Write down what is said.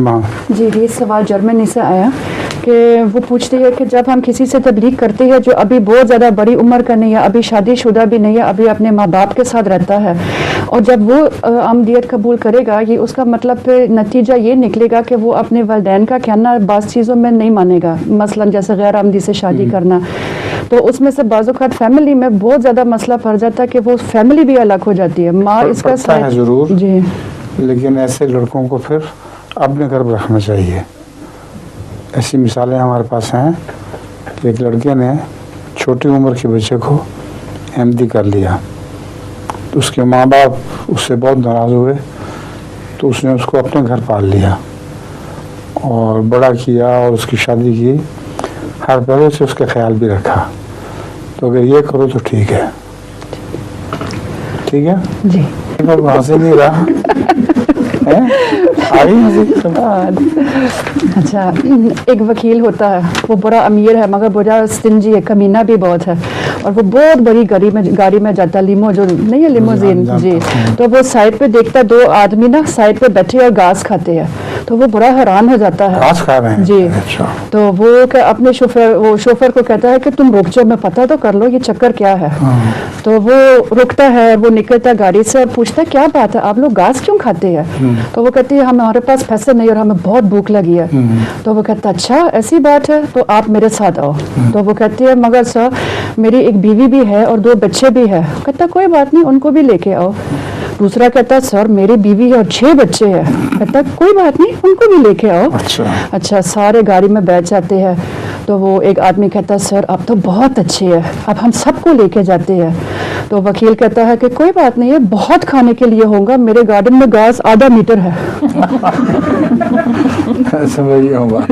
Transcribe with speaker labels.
Speaker 1: माँ।
Speaker 2: जी, ये सवाल जर्मनी से आया कि वो पूछती है कि जब हम किसी से तबलीग करते हैं जो अभी बहुत ज़्यादा बड़ी उम्र का नहीं है, अभी शादीशुदा भी नहीं है, अभी अपने माँ बाप के साथ रहता है, और जब वो अहमदियत कबूल करेगा, ये उसका मतलब फिर नतीजा ये निकलेगा कि वो अपने वालिदैन का कहना बाज़ चीज़ों में नहीं मानेगा, मसलन जैसे गैर अहमदी से शादी करना, तो उसमें से बाज़ औक़ात फैमिली में बहुत ज़्यादा मसला पड़ जाता है कि वो फैमिली भी अलग हो जाती है। माँ इसका
Speaker 1: है ज़रूर
Speaker 2: जी,
Speaker 1: लेकिन ऐसे लड़कों को फिर अपने घर रखना चाहिए। ऐसी मिसालें हमारे पास हैं कि एक लड़के ने छोटी उम्र के बच्चे को अहमदी कर लिया, तो उसके माँ बाप उससे बहुत नाराज़ हुए, तो उसने उसको अपने घर पाल लिया और बड़ा किया और उसकी शादी की, हर तरह से उसका ख्याल भी रखा। तो अगर ये करो तो ठीक है, ठीक है
Speaker 2: जी।
Speaker 1: वहाँ से नहीं रहा है?
Speaker 2: अच्छा, एक वकील होता है, वो बड़ा अमीर है मगर बड़ा स्टिंजी है, कमीना भी बहुत है, और वो बहुत बड़ी गाड़ी में जाता है, लिमो जो नहीं है, लिमोजीन जी, तो वो साइड पे देखता है 2 आदमी ना साइड पे बैठे और घास खाते हैं, तो वो बड़ा हैरान हो जाता है।
Speaker 1: घास खा रहे हैं?
Speaker 2: जी।
Speaker 1: अच्छा।
Speaker 2: तो वो अपने शोफर को कहता है कि तुम रुक जाओ, मैं पता तो कर लो ये चक्कर क्या है। तो वो रुकता है, वो निकलता है गाड़ी से और पूछता है क्या बात है, आप लोग घास क्यों खाते हैं? तो वो कहती है हमारे पास पैसे नहीं और हमें बहुत भूख लगी है। तो वो कहता अच्छा ऐसी बात है, तो आप मेरे साथ आओ। तो वो कहती है मगर सर मेरी एक बीवी भी है और 2 बच्चे भी है। कहता कोई बात नहीं, उनको भी लेके आओ। दूसरा कहता सर मेरी बीवी है और 6 बच्चे हैं। कहता कोई बात नहीं, उनको भी लेके आओ। अच्छा, सारे गाड़ी में बैठ जाते हैं। तो वो एक आदमी कहता सर आप तो बहुत अच्छे हैं, अब हम सबको लेके जाते हैं। तो वकील कहता है कि कोई बात नहीं है, बहुत खाने के लिए होगा, मेरे गार्डन में घास आधा मीटर है।
Speaker 1: समझ गया होगा।